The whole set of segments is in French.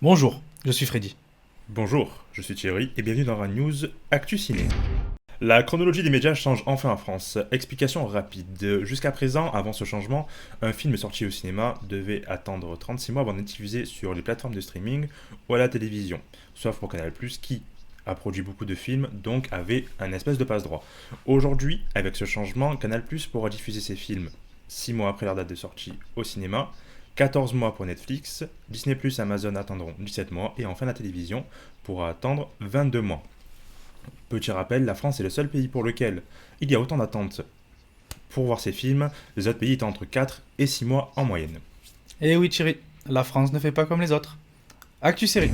Bonjour, je suis Freddy. Bonjour, je suis Thierry et bienvenue dans Rad News Actu Ciné. La chronologie des médias change enfin en France. Explication rapide. Jusqu'à présent, avant ce changement, un film sorti au cinéma devait attendre 36 mois avant d'être diffusé sur les plateformes de streaming ou à la télévision. Sauf pour Canal+, qui a produit beaucoup de films, donc avait un espèce de passe-droit. Aujourd'hui, avec ce changement, Canal+ pourra diffuser ses films 6 mois après leur date de sortie au cinéma, 14 mois pour Netflix, Disney+, Amazon attendront 17 mois, et enfin la télévision pourra attendre 22 mois. Petit rappel, la France est le seul pays pour lequel il y a autant d'attentes pour voir ces films, les autres pays étant entre 4 et 6 mois en moyenne. Eh oui Thierry, la France ne fait pas comme les autres. Actu série.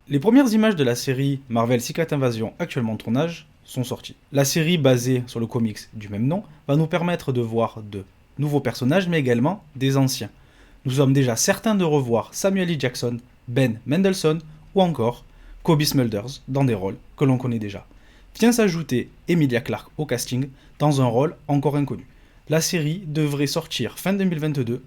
Les premières images de la série Marvel Secret Invasion actuellement en tournage sont sorties. La série basée sur le comics du même nom va nous permettre de voir de nouveaux personnages mais également des anciens. Nous sommes déjà certains de revoir Samuel L. Jackson, Ben Mendelsohn ou encore Kobe Smulders dans des rôles que l'on connaît déjà. Vient s'ajouter Emilia Clarke au casting dans un rôle encore inconnu. La série devrait sortir fin 2022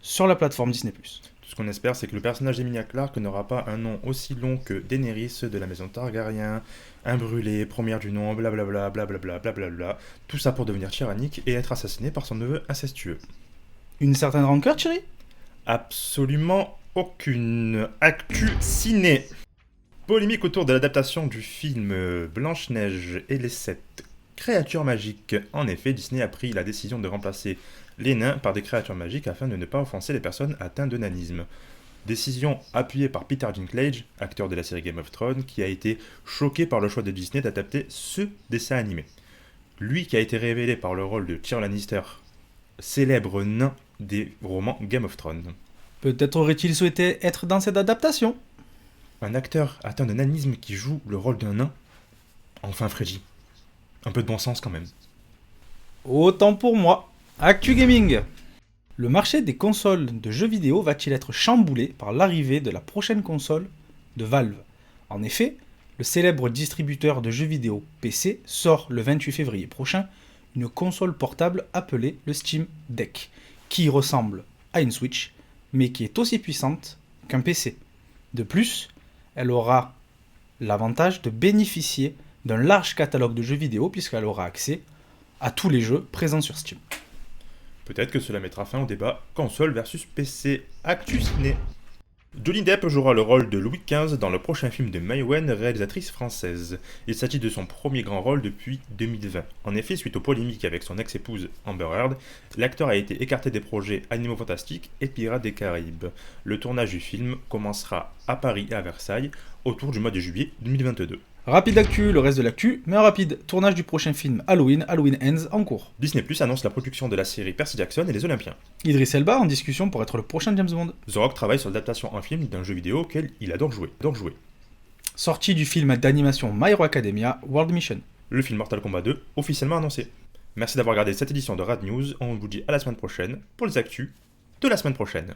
sur la plateforme Disney+. Tout ce qu'on espère, c'est que le personnage d'Emilia Clarke n'aura pas un nom aussi long que Daenerys de la maison Targaryen, un brûlé, première du nom, blablabla, blablabla, blablabla, tout ça pour devenir tyrannique et être assassiné par son neveu incestueux. Une certaine rancœur, Thierry ? Absolument aucune. Actu ciné. Polémique autour de l'adaptation du film Blanche-Neige et les 7 créatures magiques. En effet, Disney a pris la décision de remplacer les nains par des créatures magiques afin de ne pas offenser les personnes atteintes de nanisme. Décision appuyée par Peter Dinklage, acteur de la série Game of Thrones, qui a été choqué par le choix de Disney d'adapter ce dessin animé. Lui qui a été révélé par le rôle de Tyrion Lannister, célèbre nain des romans Game of Thrones. Peut-être aurait-il souhaité être dans cette adaptation ? Un acteur atteint de nanisme qui joue le rôle d'un nain. Enfin Freddy. Un peu de bon sens quand même. Autant pour moi. Actu Gaming. Le marché des consoles de jeux vidéo va-t-il être chamboulé par l'arrivée de la prochaine console de Valve ? En effet, le célèbre distributeur de jeux vidéo PC sort le 28 février prochain une console portable appelée le Steam Deck, qui ressemble à une Switch, mais qui est aussi puissante qu'un PC. De plus, elle aura l'avantage de bénéficier d'un large catalogue de jeux vidéo puisqu'elle aura accès à tous les jeux présents sur Steam. Peut-être que cela mettra fin au débat console versus PC. Actu ciné. Johnny Depp jouera le rôle de Louis XV dans le prochain film de Mai Wen, réalisatrice française. Il s'agit de son premier grand rôle depuis 2020. En effet, suite aux polémiques avec son ex-épouse Amber Heard, l'acteur a été écarté des projets Animaux Fantastiques et Pirates des Caraïbes. Le tournage du film commencera à Paris et à Versailles autour du mois de juillet 2022. Rapide actu, le reste de l'actu, mais en rapide, tournage du prochain film Halloween Ends en cours. Disney+ annonce la production de la série Percy Jackson et les Olympiens. Idris Elba en discussion pour être le prochain James Bond. The Rock travaille sur l'adaptation en film d'un jeu vidéo auquel il adore jouer. Sortie du film d'animation My Hero Academia World Mission. Le film Mortal Kombat 2 officiellement annoncé. Merci d'avoir regardé cette édition de Rad News, on vous dit à la semaine prochaine pour les actus de la semaine prochaine.